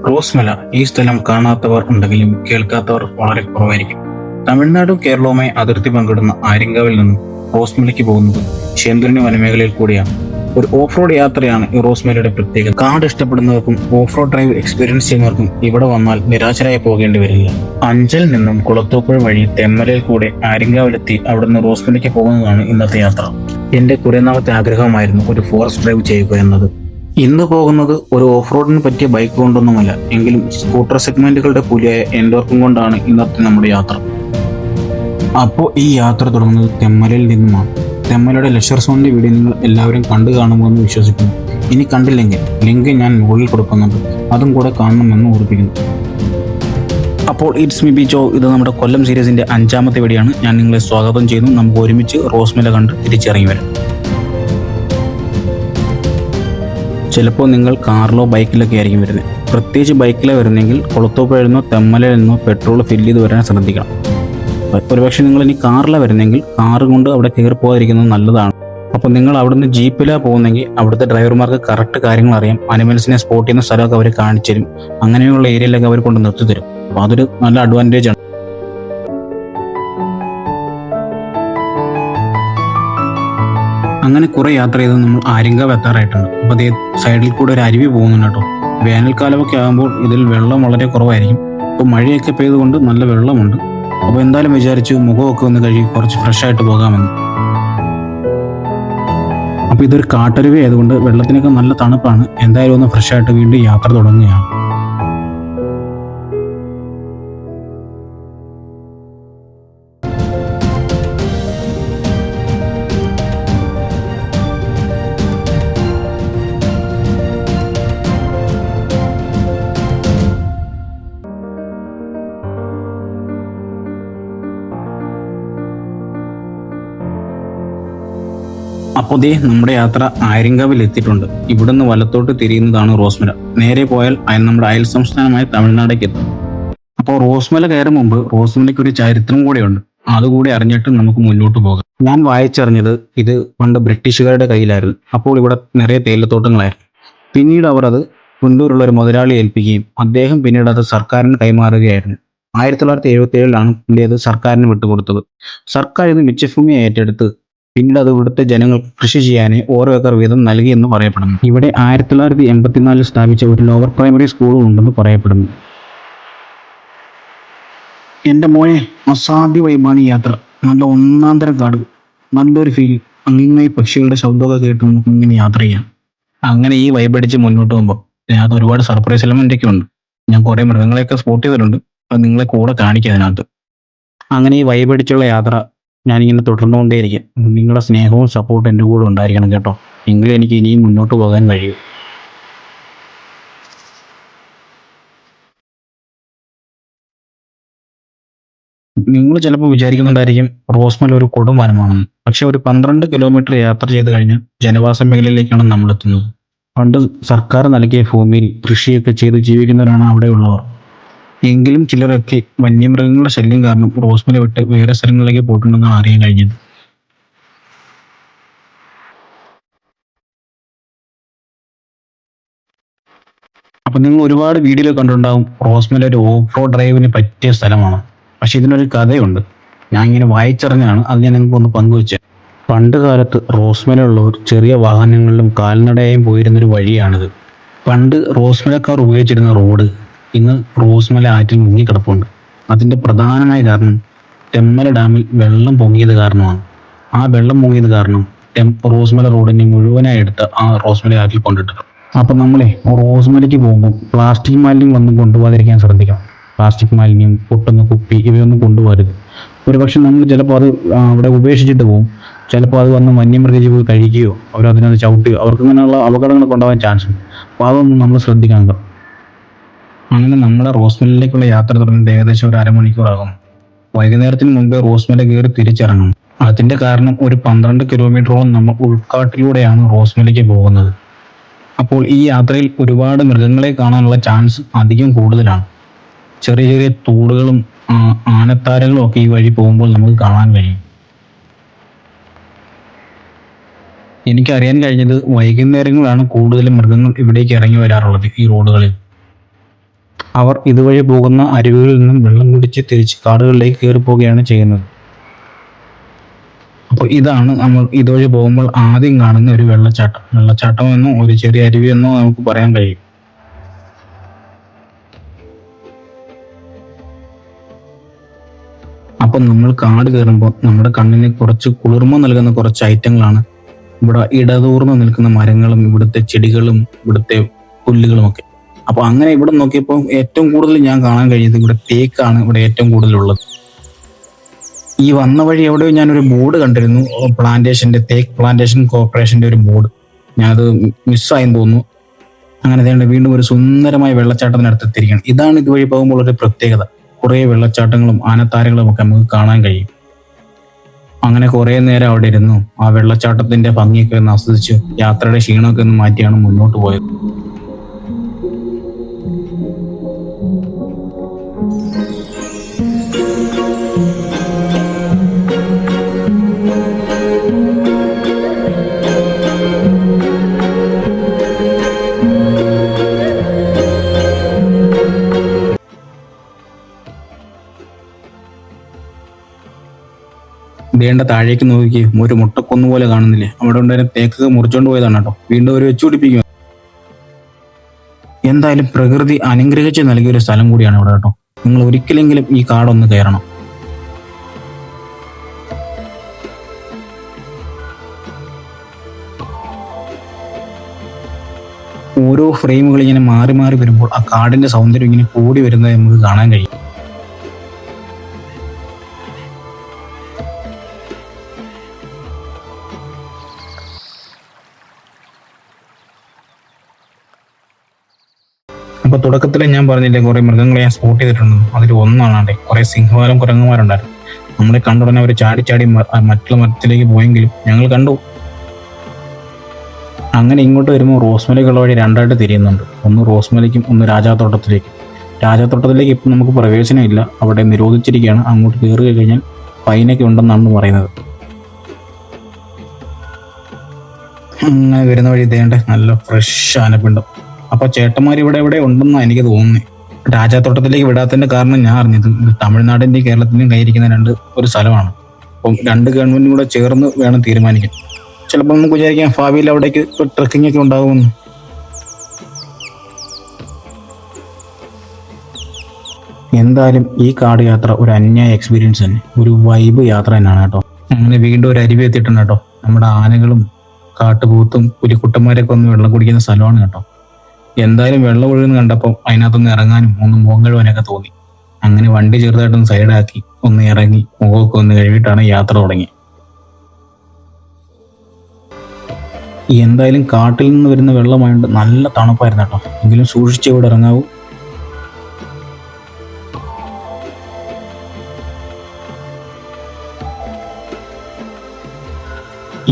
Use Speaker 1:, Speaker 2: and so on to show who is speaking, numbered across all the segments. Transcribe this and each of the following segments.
Speaker 1: റോസ്മല ഈ സ്ഥലം കാണാത്തവർ ഉണ്ടെങ്കിലും കേൾക്കാത്തവർ വളരെ കുറവായിരിക്കും. തമിഴ്നാടും കേരളവുമായി അതിർത്തി പങ്കിടുന്ന ആര്യങ്കാവിൽ നിന്നും റോസ്മലയ്ക്ക് പോകുന്നത് ശേന്തുരുണി വനമേഖലയിൽ കൂടിയാണ്. ഒരു ഓഫ് റോഡ് യാത്രയാണ് ഈ റോസ്മലയുടെ പ്രത്യേകത. കാട് ഇഷ്ടപ്പെടുന്നവർക്കും ഓഫ് റോഡ് ഡ്രൈവ് എക്സ്പീരിയൻസ് ചെയ്യുന്നവർക്കും ഇവിടെ വന്നാൽ നിരാശരായി പോകേണ്ടി വരില്ല. അഞ്ചൽ നിന്നും കുളത്തൂപ്പുഴ വഴി തെന്മലയിൽ കൂടെ ആര്യങ്കാവിലെത്തി അവിടുന്ന് റോസ്മലയ്ക്ക് പോകുന്നതാണ് ഇന്നത്തെ യാത്ര. എന്റെ കുറെ നാളത്തെ ആഗ്രഹമായിരുന്നു ഒരു ഫോറസ്റ്റ് ഡ്രൈവ് ചെയ്യുക എന്നത്. ഇന്ന് പോകുന്നത് ഒരു ഓഫ് റോഡിന് പറ്റിയ ബൈക്ക് കൊണ്ടൊന്നുമല്ല, എങ്കിലും സ്കൂട്ടർ സെഗ്മെന്റുകളുടെ പുലിയായ എൻഡോർക്കും കൊണ്ടാണ് ഇന്നത്തെ നമ്മുടെ യാത്ര. അപ്പോൾ ഈ യാത്ര തുടങ്ങുന്നത് തെന്മലയിൽ നിന്നുമാണ്. തെന്മലയുടെ ലെഷർ സോണിന്റെ വീഡിയോ നിങ്ങൾ എല്ലാവരും കണ്ടു കാണുമെന്ന് വിശ്വസിക്കുന്നു. ഇനി കണ്ടില്ലെങ്കിൽ ലിങ്ക് ഞാൻ മുകളിൽ കൊടുക്കുന്നുണ്ട്, അതും കൂടെ കാണണമെന്ന് ഓർപ്പിക്കുന്നു. അപ്പോൾ ഇറ്റ്സ് മീ ബി ജോ. ഇത് നമ്മുടെ കൊല്ലം സീരീസിന്റെ 5ാമത്തെ വീഡിയോയാണ്. ഞാൻ നിങ്ങളെ സ്വാഗതം ചെയ്യുന്നു. നമുക്ക് ഒരുമിച്ച് റോസ്മല കണ്ട് തിരിച്ചിറങ്ങി വരാം. ചിലപ്പോൾ നിങ്ങൾ കാറിലോ ബൈക്കിലൊക്കെ ആയിരിക്കും വരുന്നത്. പ്രത്യേകിച്ച് ബൈക്കിലോ വരുന്നെങ്കിൽ കുളത്തൂപ്പുഴയിൽ നിന്നോ തെന്മലയിൽ നിന്നോ പെട്രോൾ ഫില്ല് ചെയ്ത് വരാൻ ശ്രദ്ധിക്കണം. ഒരുപക്ഷെ നിങ്ങൾ ഇനി കാറിലാണ് വരുന്നെങ്കിൽ കാറ് കൊണ്ട് അവിടെ കയറി പോകാതിരിക്കുന്നത് നല്ലതാണ്. അപ്പോൾ നിങ്ങൾ അവിടുന്ന് ജീപ്പിലാണ് പോകുന്നെങ്കിൽ അവിടുത്തെ ഡ്രൈവർമാർക്ക് കറക്റ്റ് കാര്യങ്ങൾ അറിയാം. അനിമൽസിനെ സ്പോട്ട് ചെയ്യുന്ന സ്ഥലമൊക്കെ അവർ കാണിച്ചു തരും. അങ്ങനെയുള്ള ഏരിയയിലൊക്കെ അവർ കൊണ്ട് നിർത്തി തരും. അപ്പോൾ അതൊരു നല്ല അഡ്വാൻറ്റേജ് ആണ്. അങ്ങനെ കുറെ യാത്ര ചെയ്ത് നമ്മൾ ആര്യങ്കാവ് എത്താറായിട്ടുണ്ട്. അപ്പോൾ അതേ സൈഡിൽ കൂടെ ഒരു അരുവി പോകുന്നുണ്ട് കേട്ടോ. വേനൽക്കാലമൊക്കെ ആകുമ്പോൾ ഇതിൽ വെള്ളം വളരെ കുറവായിരിക്കും. ഇപ്പോൾ മഴയൊക്കെ പെയ്തുകൊണ്ട് നല്ല വെള്ളമുണ്ട്. അപ്പോൾ എന്തായാലും വിചാരിച്ചു മുഖമൊക്കെ ഒന്ന് കഴുകി കുറച്ച് ഫ്രഷ് ആയിട്ട് പോകാമെന്ന്. അപ്പോൾ ഇതൊരു കാട്ടരുവി ആയതുകൊണ്ട് വെള്ളത്തിനൊക്കെ നല്ല തണുപ്പാണ്. എന്തായാലും ഒന്ന് ഫ്രഷ് ആയിട്ട് വീണ്ടും യാത്ര തുടങ്ങുകയാണ്. അപ്പോൾ ദേ നമ്മുടെ യാത്ര ആര്യങ്കാവിൽ എത്തിയിട്ടുണ്ട്. ഇവിടുന്ന് വലത്തോട്ട് തിരിയുന്നതാണ് റോസ്മല. നേരെ പോയാൽ നമ്മുടെ അയൽ സംസ്ഥാനമായ തമിഴ്നാടേക്ക് എത്തും. അപ്പോൾ റോസ്മല കയറും മുമ്പ് റോസ്മലയ്ക്ക് ഒരു ചരിത്രം കൂടെയുണ്ട്. അതുകൂടി അറിഞ്ഞിട്ട് നമുക്ക് മുന്നോട്ട് പോകാം. ഞാൻ വായിച്ചറിഞ്ഞത് ഇത് പണ്ട് ബ്രിട്ടീഷുകാരുടെ കയ്യിലായിരുന്നു. അപ്പോൾ ഇവിടെ നിറയെ തേയിലത്തോട്ടങ്ങളായിരുന്നു. പിന്നീട് അവർ അത് കുണ്ടൂരുള്ള ഒരു മുതലാളി ഏൽപ്പിക്കുകയും അദ്ദേഹം പിന്നീട് അത് സർക്കാരിന് കൈമാറുകയായിരുന്നു. 1977 പുള്ളി അത് സർക്കാരിന് വിട്ടുകൊടുത്തത്. സർക്കാർ ഇത് മിച്ചഭൂമി ഏറ്റെടുത്ത് പിന്നീട് അത് ഇവിടുത്തെ ജനങ്ങൾക്ക് കൃഷി ചെയ്യാൻ ഓരോ ഏക്കർ വീതം നൽകിയെന്ന് പറയപ്പെടുന്നു. ഇവിടെ 1984 സ്ഥാപിച്ച ഒരു ലോവർ പ്രൈമറി സ്കൂളും ഉണ്ടെന്ന് പറയപ്പെടുന്നു. എൻ്റെ മോനെ, അസാധ്യ വൈബാണ് ഈ യാത്ര. നല്ല ഒന്നാന്തരം കാട്, നല്ലൊരു ഫീൽ. അങ്ങനെ പക്ഷികളുടെ ശബ്ദമൊക്കെ കേട്ട് നമുക്ക് ഇങ്ങനെ യാത്ര ചെയ്യാം. അങ്ങനെ ഈ വൈബടിച്ച് മുന്നോട്ട് പോകുമ്പോൾ അതിനകത്ത് ഒരുപാട് സർപ്രൈസ് എലമെന്റ് ഒക്കെ ഉണ്ട്. ഞാൻ കുറേ മൃഗങ്ങളെയൊക്കെ സ്പോട്ട് ചെയ്തിട്ടുണ്ട്. അത് നിങ്ങളെ കൂടെ കാണിക്കാം അതിനകത്ത്. അങ്ങനെ ഈ വൈബടിച്ചുള്ള യാത്ര ഞാനിങ്ങനെ തുടർന്നുകൊണ്ടേയിരിക്കും. നിങ്ങളുടെ സ്നേഹവും സപ്പോർട്ടും എൻ്റെ കൂടെ ഉണ്ടായിരിക്കണം കേട്ടോ. എങ്കിലും എനിക്ക് ഇനിയും മുന്നോട്ട് പോകാൻ കഴിയും. നിങ്ങൾ ചിലപ്പോൾ വിചാരിക്കുന്നുണ്ടായിരിക്കും റോസ്മല ഒരു കൊടും വനമാണെന്ന്. പക്ഷെ ഒരു 12 കിലോമീറ്റർ യാത്ര ചെയ്ത് കഴിഞ്ഞ് ജനവാസ മേഖലയിലേക്കാണ് നമ്മൾ എത്തുന്നത്. പണ്ട് സർക്കാർ നൽകിയ ഭൂമിയിൽ കൃഷിയൊക്കെ ചെയ്ത് ജീവിക്കുന്നവരാണ് അവിടെയുള്ളവർ. എങ്കിലും ചിലരൊക്കെ വന്യമൃഗങ്ങളുടെ ശല്യം കാരണം റോസ്മല വിട്ട് വേറെ സ്ഥലങ്ങളിലേക്ക് പോയിട്ടുണ്ടെന്നാണ് അറിയാൻ കഴിഞ്ഞത്. അപ്പൊ നിങ്ങൾ ഒരുപാട് വീഡിയോയിൽ കണ്ടിട്ടുണ്ടാവും റോസ്മല ഒരു ഓഫ് റോഡ് ഡ്രൈവിന് പറ്റിയ സ്ഥലമാണ്. പക്ഷെ ഇതിനൊരു കഥയുണ്ട്. ഞാൻ ഇങ്ങനെ വായിച്ചറിഞ്ഞാണ്, അത് ഞാൻ നിങ്ങൾക്ക് ഒന്ന് പങ്കുവെച്ചത്. പണ്ട് കാലത്ത് റോസ്മലയുള്ളവർ ചെറിയ വാഹനങ്ങളിലും കാൽനടയായും പോയിരുന്നൊരു വഴിയാണിത്. പണ്ട് റോസ്മലക്കാർ ഉപയോഗിച്ചിരുന്ന റോഡ് ഇന്ന് റോസ്മല ആറ്റിൽ മുങ്ങിക്കിടപ്പുണ്ട്. അതിന്റെ പ്രധാനമായ കാരണം തെന്മല ഡാമിൽ വെള്ളം പൊങ്ങിയത് കാരണമാണ്. ആ വെള്ളം പൊങ്ങിയത് കാരണം റോസ്മല റോഡിനെ മുഴുവനായി എടുത്ത് ആ റോസ്മല ആറ്റിൽ കൊണ്ടിട്ടു. അപ്പം നമ്മളെ റോസ്മലയ്ക്ക് പോകുമ്പോൾ പ്ലാസ്റ്റിക് മാലിന്യം ഒന്നും കൊണ്ടുപോകാതിരിക്കാൻ ശ്രദ്ധിക്കണം. പ്ലാസ്റ്റിക് മാലിന്യം, പൊട്ടുന്ന കുപ്പി ഇവയൊന്നും കൊണ്ടുപോകരുത്. ഒരുപക്ഷെ നമ്മൾ ചിലപ്പോൾ അത് അവിടെ ഉപേക്ഷിച്ചിട്ട് പോകും. ചിലപ്പോൾ അത് വന്ന് വന്യമൃഗജീവികൾ കഴിക്കുകയോ അവരതിനകത്ത് ചവിട്ടുകയോ അവർക്ക് ഇങ്ങനെയുള്ള അപകടങ്ങളൊക്കെ ഉണ്ടാകാൻ ചാൻസ് ഉണ്ട്. അപ്പോൾ അതൊന്നും നമ്മൾ ശ്രദ്ധിക്കണം. അങ്ങനെ നമ്മുടെ റോസ്മലയിലേക്കുള്ള യാത്ര തുടങ്ങുന്നത് ഏകദേശം ഒരു അരമണിക്കൂറാകും. വൈകുന്നേരത്തിന് മുമ്പേ റോസ്മല കയറി തിരിച്ചിറങ്ങും. അതിന്റെ കാരണം ഒരു 12 കിലോമീറ്ററോളം നമ്മൾ ഉൾക്കാട്ടിലൂടെയാണ് റോസ്മലയ്ക്ക് പോകുന്നത്. അപ്പോൾ ഈ യാത്രയിൽ ഒരുപാട് മൃഗങ്ങളെ കാണാനുള്ള ചാൻസ് അധികം കൂടുതലാണ്. ചെറിയ ചെറിയ തൂടുകളും ആനത്താരകളും ഒക്കെ ഈ വഴി പോകുമ്പോൾ നമുക്ക് കാണാൻ കഴിയും. എനിക്കറിയാൻ കഴിഞ്ഞത് വൈകുന്നേരങ്ങളാണ് കൂടുതലും മൃഗങ്ങൾ ഇവിടേക്ക് ഇറങ്ങി വരാറുള്ളത് ഈ റോഡുകളിൽ. അവർ ഇതുവഴി പോകുന്ന അരുവികളിൽ നിന്നും വെള്ളം കുടിച്ച് തിരിച്ച് കാടുകളിലേക്ക് കയറി പോവുകയാണ് ചെയ്യുന്നത്. അപ്പോൾ ഇതാണ് നമ്മൾ ഇതുവഴി പോകുമ്പോൾ ആദ്യം കാണുന്ന ഒരു വെള്ളച്ചാട്ടമെന്നോ ഒരു ചെറിയ അരുവിയെന്നോ നമുക്ക് പറയാൻ കഴിയും. അപ്പം നമ്മൾ കാട് കയറുമ്പോൾ നമ്മുടെ കണ്ണിന് കുറച്ച് കുളിർമ നൽകുന്ന കുറച്ച് ഐറ്റങ്ങളാണ് ഇവിടെ ഇടതൂർന്ന് നിൽക്കുന്ന മരങ്ങളും ഇവിടുത്തെ ചെടികളും ഇവിടുത്തെ പുല്ലുകളും ഒക്കെ. അപ്പോൾ അങ്ങനെ ഇവിടെ നോക്കിയപ്പോൾ ഏറ്റവും കൂടുതൽ ഞാൻ കാണാൻ കഴിയുന്നത് ഇവിടെ തേക്കാണ് ഇവിടെ ഏറ്റവും കൂടുതലുള്ളത്. ഈ വന്ന വഴി എവിടെയോ ഞാനൊരു ബോർഡ് കണ്ടിരുന്നു, തേക്ക് പ്ലാന്റേഷൻ കോർപ്പറേഷന്റെ ഒരു ബോർഡ്. ഞാനത് മിസ്സായെന്ന് തോന്നുന്നു. അങ്ങനെ തേണ്ട വീണ്ടും ഒരു സുന്ദരമായ വെള്ളച്ചാട്ടത്തിനടുത്ത് എത്തിയിരിക്കുകയാണ്. ഇതാണ് ഇതുവഴി പോകുമ്പോൾ ഒരു പ്രത്യേകത. കുറേ വെള്ളച്ചാട്ടങ്ങളും ആനത്താരകളും ഒക്കെ നമുക്ക് കാണാൻ കഴിയും. അങ്ങനെ കുറേ നേരം അവിടെ ഇരുന്നു ആ വെള്ളച്ചാട്ടത്തിന്റെ ഭംഗിയൊക്കെ ഒന്ന് ആസ്വദിച്ചു യാത്രയുടെ ക്ഷീണമൊക്കെ ഒന്ന് മാറ്റിയാണ് മുന്നോട്ട് പോയത്. ദേണ്ട താഴേക്ക് നോക്കി ഒരു മുട്ടക്കൊന്നു പോലെ കാണുന്നില്ലേ, അവിടെ ഉണ്ടായിരുന്ന തേക്കൊക്കെ മുറിച്ചോണ്ട് പോയതാണ് കേട്ടോ. വീണ്ടും അവർ വെച്ചു പിടിപ്പിക്കും. എന്തായാലും പ്രകൃതി അനുഗ്രഹിച്ച് നൽകിയ ഒരു സ്ഥലം കൂടിയാണ് ഇവിടെ കേട്ടോ. നിങ്ങൾ ഒരിക്കലെങ്കിലും ഈ കാടൊന്ന് കയറണം. ഓരോ ഫ്രെയിമുകൾ ഇങ്ങനെ മാറി മാറി വരുമ്പോൾ ആ കാടിന്റെ സൗന്ദര്യം ഇങ്ങനെ കൂടി വരുന്നത് നമുക്ക് കാണാൻ കഴിയും. അപ്പൊ തുടക്കത്തിൽ ഞാൻ പറഞ്ഞില്ലേ കുറെ മൃഗങ്ങളെ ഞാൻ സ്പോട്ട് ചെയ്തിട്ടുണ്ട്. അതിൽ ഒന്നാണ് കുറെ സിംഹവാലം കുരങ്ങന്മാരുണ്ടായിരുന്നു. നമ്മളെ കണ്ടുടനെ അവർ ചാടി ചാടി മറ്റുള്ള മരത്തിലേക്ക് പോയെങ്കിലും ഞങ്ങൾ കണ്ടു. അങ്ങനെ ഇങ്ങോട്ട് വരുമ്പോൾ റോസ്മലയ്ക്കുള്ള വഴി രണ്ടായിട്ട് തിരിയുന്നുണ്ട്. ഒന്ന് റോസ്മലയ്ക്കും ഒന്ന് രാജാത്തോട്ടത്തിലേക്കും. രാജാത്തോട്ടത്തിലേക്ക് ഇപ്പം നമുക്ക് പ്രവേശനമില്ല, അവിടെ നിരോധിച്ചിരിക്കുകയാണ്. അങ്ങോട്ട് കയറി കഴിഞ്ഞാൽ ഫൈനൊക്കെ ഉണ്ടെന്നാണ് പറയുന്നത്. അങ്ങനെ വരുന്ന വഴി ഇതേണ്ട നല്ല ഫ്രഷ് ആനപ്പിണ്ടം. അപ്പൊ ചേട്ടന്മാർ ഇവിടെ എവിടെ ഉണ്ടെന്നാണ് എനിക്ക് തോന്നുന്നത്. രാജാത്തോട്ടത്തിലേക്ക് വിടാത്തതിന്റെ കാരണം ഞാൻ അറിഞ്ഞത് തമിഴ്നാടിന്റെയും കേരളത്തിന്റെയും കയ്യിരിക്കുന്ന ഒരു സ്ഥലമാണ്. അപ്പം രണ്ട് ഗവൺമെന്റും കൂടെ ചേർന്ന് വേണം തീരുമാനിക്കാൻ. ചിലപ്പോൾ നമുക്ക് വിചാരിക്കാം ഭാവിയിൽ അവിടേക്ക് ട്രക്കിംഗ് ഒക്കെ ഉണ്ടാകുമെന്ന്. എന്തായാലും ഈ കാട് യാത്ര ഒരു അന്യായ എക്സ്പീരിയൻസ് തന്നെ, ഒരു വൈബ് യാത്ര തന്നെയാണ് കേട്ടോ. അങ്ങനെ വീണ്ടും ഒരു അരുവി എത്തിയിട്ടുണ്ട് കേട്ടോ. നമ്മുടെ ആനകളും കാട്ടുപോത്തും പുലിക്കുട്ടന്മാരൊക്കെ ഒന്ന് വെള്ളം കുടിക്കുന്ന സ്ഥലമാണ് കേട്ടോ. എന്തായാലും വെള്ളം ഒഴുകുന്ന കണ്ടപ്പോൾ അതിനകത്തൊന്ന് ഇറങ്ങാനും ഒന്ന് മുഖം കഴുകാനൊക്കെ തോന്നി. അങ്ങനെ വണ്ടി ചെറുതായിട്ടൊന്ന് സൈഡാക്കി ഒന്ന് ഇറങ്ങി മുഖമൊക്കെ ഒന്ന് കഴുകിയിട്ടാണ് യാത്ര തുടങ്ങി. എന്തായാലും കാട്ടിൽ നിന്ന് വരുന്ന വെള്ളമായിട്ട് നല്ല തണുപ്പായിരുന്നു കേട്ടോ. എങ്കിലും സൂക്ഷിച്ച് ഇവിടെ ഇറങ്ങാവൂ.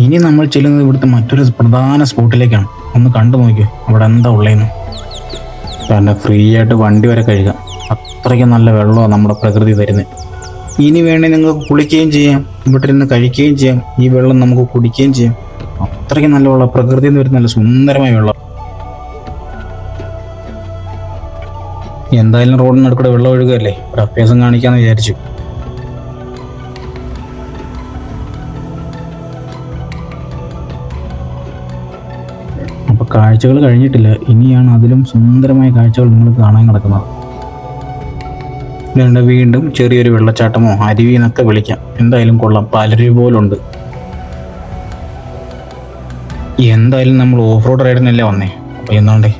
Speaker 1: ഇനി നമ്മൾ ചെല്ലുന്നത് ഇവിടുത്തെ മറ്റൊരു പ്രധാന സ്പോട്ടിലേക്കാണ്. ഒന്ന് കണ്ടു നോക്കിയോ അവിടെ എന്താ ഉള്ളതെന്ന്. കാരണം ഫ്രീ ആയിട്ട് വണ്ടി വരെ കഴുകാം. അത്രയ്ക്ക് നല്ല വെള്ളമാണ് നമ്മുടെ പ്രകൃതി തരുന്നത്. ഇനി വേണേ നിങ്ങൾക്ക് കുളിക്കുകയും ചെയ്യാം, ഇവിടെ ഇരുന്ന് കഴിക്കുകയും ചെയ്യാം, ഈ വെള്ളം നമുക്ക് കുടിക്കുകയും ചെയ്യാം. അത്രയ്ക്ക് നല്ല വെള്ളം, പ്രകൃതിയിൽ നിന്ന് വരുന്ന നല്ല സുന്ദരമായ വെള്ളം. എന്തായാലും റോഡിന് നടുക്കൂടെ വെള്ളം ഒഴുകുകയല്ലേ, ഒരു അഭ്യാസം കാണിക്കാന്ന് വിചാരിച്ചു. അപ്പൊ കാഴ്ചകൾ കഴിഞ്ഞിട്ടില്ല, ഇനിയാണ് അതിലും സുന്ദരമായ കാഴ്ചകൾ നിങ്ങൾക്ക് കാണാൻ കിടക്കുന്നത്. വീണ്ടും ചെറിയൊരു വെള്ളച്ചാട്ടമോ അരുവി എന്നൊക്കെ വിളിക്കാം. എന്തായാലും കൊള്ളാം, പാലരുവി പോലുണ്ട്. എന്തായാലും നമ്മൾ ഓഫ് റോഡ് റൈഡിനല്ലേ വന്നേ. അപ്പോൾ എന്നാണ്ടേ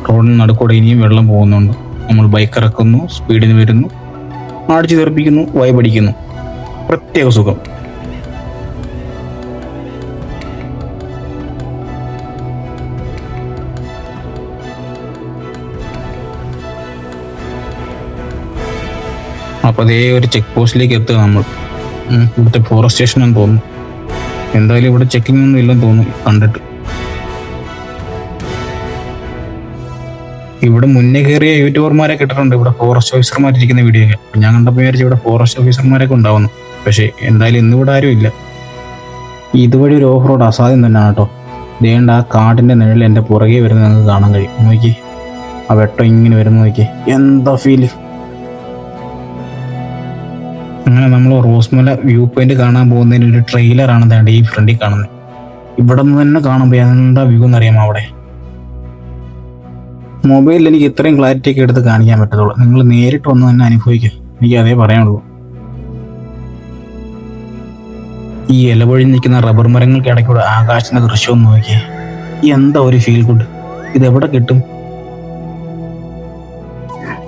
Speaker 1: റോഡിന് നടുക്കൂടെ ഇനിയും വെള്ളം പോകുന്നുണ്ട്. നമ്മൾ ബൈക്ക് ഇറക്കുന്നു, സ്പീഡിന് വരുന്നു, അടിച്ചു തെറിപ്പിക്കുന്നു, വൈബടിക്കുന്നു. പ്രത്യേക സുഖം. അപ്പോൾ അതേ ഒരു ചെക്ക് പോസ്റ്റിലേക്ക് എത്തുക നമ്മൾ. ഇവിടുത്തെ ഫോറസ്റ്റ് സ്റ്റേഷൻ എന്ന് തോന്നുന്നു. എന്തായാലും ഇവിടെ ചെക്കിംഗ് ഒന്നും ഇല്ലെന്ന് തോന്നുന്നു കണ്ടിട്ട്. ഇവിടെ മുന്നേ കയറിയ യൂട്യൂബർമാരെ കിട്ടിട്ടുണ്ട് ഇവിടെ ഫോറസ്റ്റ് ഓഫീസർമാരിരിക്കുന്ന വീഡിയോ ഒക്കെ. ഞാൻ കണ്ടപ്പോൾ വിചാരിച്ചു ഇവിടെ ഫോറസ്റ്റ് ഓഫീസർമാരൊക്കെ ഉണ്ടാവുന്നു. പക്ഷേ എന്തായാലും ഇന്നിവിടെ ആരും ഇല്ല. ഇതുവഴി ഒരു ഓഫ് റോഡ് അസാധ്യം തന്നെയാണ് കേട്ടോ. ദേണ്ട ആ കാടിൻ്റെ നിഴൽ എൻ്റെ പുറകെ വരുന്നത് നിങ്ങൾക്ക് കാണാൻ കഴിയും. നോക്കി ആ വെട്ടം ഇങ്ങനെ വരുന്ന നോക്കി, എന്താ ഫീല്. അങ്ങനെ നമ്മൾ റോസ്മല വ്യൂ പോയിന്റ് കാണാൻ പോകുന്നതിന് ഒരു ട്രെയിലറാണ് വേണ്ട ഈ ഫ്രണ്ടിൽ കാണുന്നത്. ഇവിടെ നിന്ന് തന്നെ കാണുമ്പോൾ എന്താ വ്യൂ എന്നറിയാമോ അവിടെ. മൊബൈലിൽ എനിക്ക് ഇത്രയും ക്ലാരിറ്റി ഒക്കെ എടുത്ത് കാണിക്കാൻ പറ്റത്തുള്ളൂ. നിങ്ങൾ നേരിട്ട് വന്ന് തന്നെ അനുഭവിക്കുക, എനിക്ക് അതേ പറയാനുള്ളൂ. ഈ ഇലപൊഴി നിൽക്കുന്ന റബ്ബർ മരങ്ങൾക്ക് ഇടയ്ക്കൂടെ ആകാശത്തിന്റെ ദൃശ്യം നോക്കിയേ, എന്താ ഒരു ഫീൽ ഗുഡ്. ഇതെവിടെ കിട്ടും?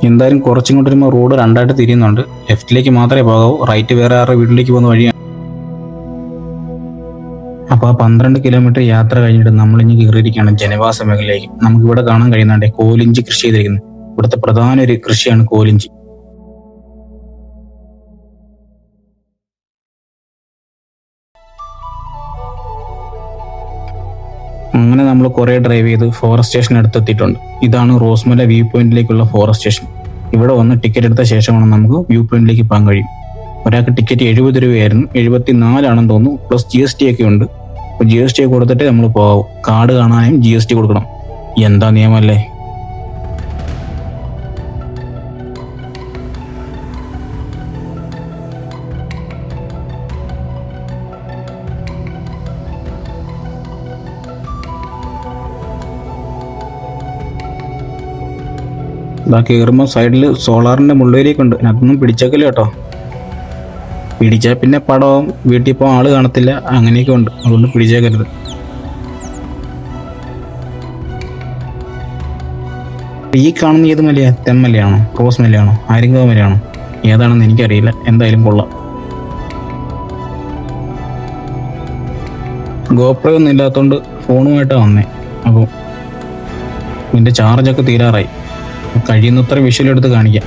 Speaker 1: എന്തായാലും കുറച്ചിങ്ങോട്ട് വരുമ്പോൾ റോഡ് രണ്ടായിട്ട് തിരിയുന്നുണ്ട്. ലെഫ്റ്റിലേക്ക് മാത്രമേ പോകാവൂ, റൈറ്റ് വേറെ ആരുടെ വീട്ടിലേക്ക് പോകുന്ന വഴിയാണ്. അപ്പോൾ ആ 12 കിലോമീറ്റർ യാത്ര കഴിഞ്ഞിട്ട് നമ്മളിഞ്ഞ് കയറിയിരിക്കുകയാണ് ജനവാസ മേഖലയിലേക്ക്. നമുക്കിവിടെ കാണാൻ കഴിയുന്നുണ്ട് കോലിഞ്ചി കൃഷി ചെയ്തിരിക്കുന്നത്. ഇവിടുത്തെ പ്രധാന ഒരു കൃഷിയാണ് കോലിഞ്ചി. അങ്ങനെ നമ്മൾ കുറേ ഡ്രൈവ് ചെയ്ത് ഫോറസ്റ്റ് സ്റ്റേഷൻ അടുത്തെത്തിയിട്ടുണ്ട്. ഇതാണ് റോസ്മല വ്യൂ പോയിന്റിലേക്കുള്ള ഫോറസ്റ്റ് സ്റ്റേഷൻ. ഇവിടെ വന്ന് ടിക്കറ്റ് എടുത്ത ശേഷമാണ് നമുക്ക് വ്യൂ പോയിന്റിലേക്ക് പോകാൻ കഴിയും. ഒരാൾക്ക് ടിക്കറ്റ് 70 രൂപയായിരുന്നു, 74 ആണെന്ന് തോന്നുന്നു. പ്ലസ് GST ഒക്കെ ഉണ്ട്. അപ്പോൾ GST കൊടുത്തിട്ട് നമ്മൾ പോകാവൂ. കാർഡ് കാണാനും GST കൊടുക്കണം. എന്താ നിയമമല്ലേ. ഇതാ കയറുമ്പോൾ സൈഡിൽ സോളാറിൻ്റെ മുള്ളിലേക്കുണ്ട്. അതൊന്നും പിടിച്ചേക്കില്ല കേട്ടോ. പിടിച്ചാൽ പിന്നെ പടവും വീട്ടിൽ പോകാൻ ആള് കാണത്തില്ല, അങ്ങനെയൊക്കെ ഉണ്ട്. അതുകൊണ്ട് പിടിച്ചേക്കരുത്. ഈ കാണുന്ന ഏത് മലയാണ്? തെമ്മലയാണോ, റോസ് മലയാണോ, ആര്യങ്കാവ് മലയാണോ, ഏതാണെന്ന് എനിക്കറിയില്ല. എന്തായാലും കൊള്ളാം. ഗോപ്രോ ഒന്നും ഇല്ലാത്തതുകൊണ്ട് ഫോണുമായിട്ടാണ് വന്നേ. അപ്പോൾ ഇതിൻ്റെ ചാർജൊക്കെ തീരാറായി. കഴിയുന്നത്ര വിഷ്വൽ എടുത്ത് കാണിക്കാം.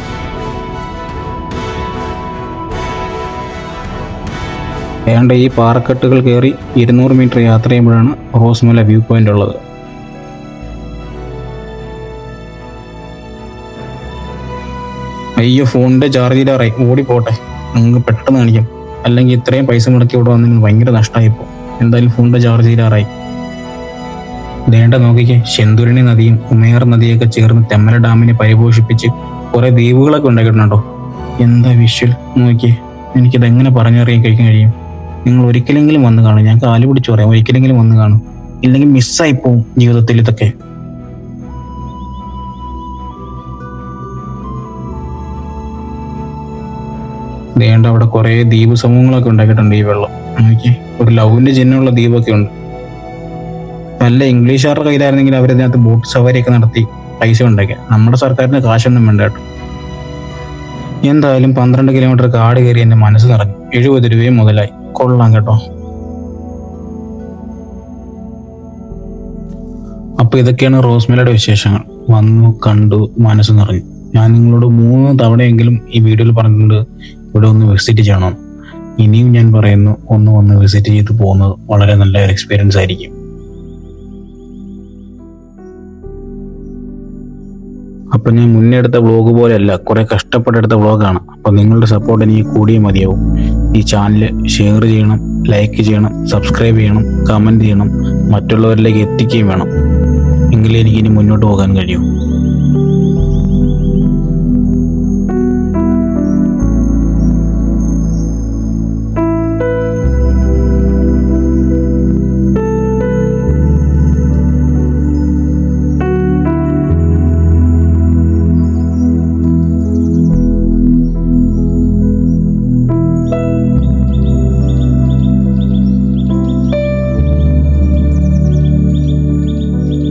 Speaker 1: ഏതാണ്ട് ഈ പാറക്കെട്ടുകൾ കയറി 200 മീറ്റർ യാത്ര ചെയ്യുമ്പോഴാണ് റോസ്മല വ്യൂ പോയിന്റ് ഉള്ളത്. അയ്യോ, ഫോണിൻ്റെ ചാർജ് തീരാറായി, ഓടിപ്പോട്ടെ. നിങ്ങൾക്ക് പെട്ടെന്ന് കാണിക്കാം, അല്ലെങ്കിൽ ഇത്രയും പൈസ മുടക്കി ഇവിടെ വന്നതിന് ഭയങ്കര നഷ്ടമായിപ്പോൾ. എന്തായാലും ഫോണിൻ്റെ ചാർജ് തീരാറായി. ദേണ്ട നോക്കിക്കേ, ശെന്തുരണി നദിയും ഉമേർ നദിയൊക്കെ ചേർന്ന് തെമ്മല ഡാമിനെ പരിപോഷിപ്പിച്ച് കുറെ ദ്വീപുകളൊക്കെ ഉണ്ടാക്കിയിട്ടുണ്ടോ. എന്താ വിഷ്വൽ നോക്കിയേ. എനിക്കിതെങ്ങനെ പറഞ്ഞറിയാൻ കഴിയും. നിങ്ങൾ ഒരിക്കലെങ്കിലും വന്ന് കാണും. ഞാൻ കാല് പിടിച്ചു പറയാം, ഒരിക്കലെങ്കിലും വന്ന് കാണും. ഇല്ലെങ്കിൽ മിസ്സായി പോവും ജീവിതത്തിൽ ഇതൊക്കെ. ദേണ്ട അവിടെ കുറെ ദ്വീപ് സമൂഹങ്ങളൊക്കെ ഉണ്ടാക്കിയിട്ടുണ്ട്. ഈ വെള്ളം നോക്കിയേ, ഒരു ലവിന്റെ ചിഹ്നമുള്ള ദ്വീപൊക്കെ ഉണ്ട്. നല്ല ഇംഗ്ലീഷുകാരുടെ കയ്യിലായിരുന്നെങ്കിൽ അവരതിനകത്ത് ബോട്ട് സവാരിയൊക്കെ നടത്തി പൈസ ഉണ്ടാക്കി. നമ്മുടെ സർക്കാരിന് കാശൊന്നും വേണ്ട കേട്ടോ. എന്തായാലും 12 കിലോമീറ്റർ കാട് കയറി എൻ്റെ മനസ്സ് നിറഞ്ഞു. 70 രൂപയും മുതലായി. കൊള്ളാം കേട്ടോ. അപ്പോൾ ഇതൊക്കെയാണ് റോസ്മലയുടെ വിശേഷങ്ങൾ. വന്നു, കണ്ടു, മനസ്സ് നിറഞ്ഞു. ഞാൻ നിങ്ങളോട് 3 തവണയെങ്കിലും ഈ വീഡിയോയിൽ പറഞ്ഞിട്ടുണ്ട് ഇവിടെ ഒന്ന് വിസിറ്റ് ചെയ്യണം. ഇനിയും ഞാൻ പറയുന്നു, ഒന്ന് വിസിറ്റ് ചെയ്ത് പോകുന്നത് വളരെ നല്ല ഒരു എക്സ്പീരിയൻസ് ആയിരിക്കും. അപ്പം ഞാൻ മുന്നേ എടുത്ത വ്ളോഗ് പോലെയല്ല, കുറെ കഷ്ടപ്പെട്ടെടുത്ത വ്ളോഗാണ്. അപ്പം നിങ്ങളുടെ സപ്പോർട്ട് എനിക്ക് കൂടിയേ മതിയാവും. ഈ ചാനൽ ഷെയർ ചെയ്യണം, ലൈക്ക് ചെയ്യണം, സബ്സ്ക്രൈബ് ചെയ്യണം, കമൻറ്റ് ചെയ്യണം, മറ്റുള്ളവരിലേക്ക് എത്തിക്കുകയും വേണം. എങ്കിലേ എനിക്കിനി മുന്നോട്ട് പോകാൻ കഴിയൂ.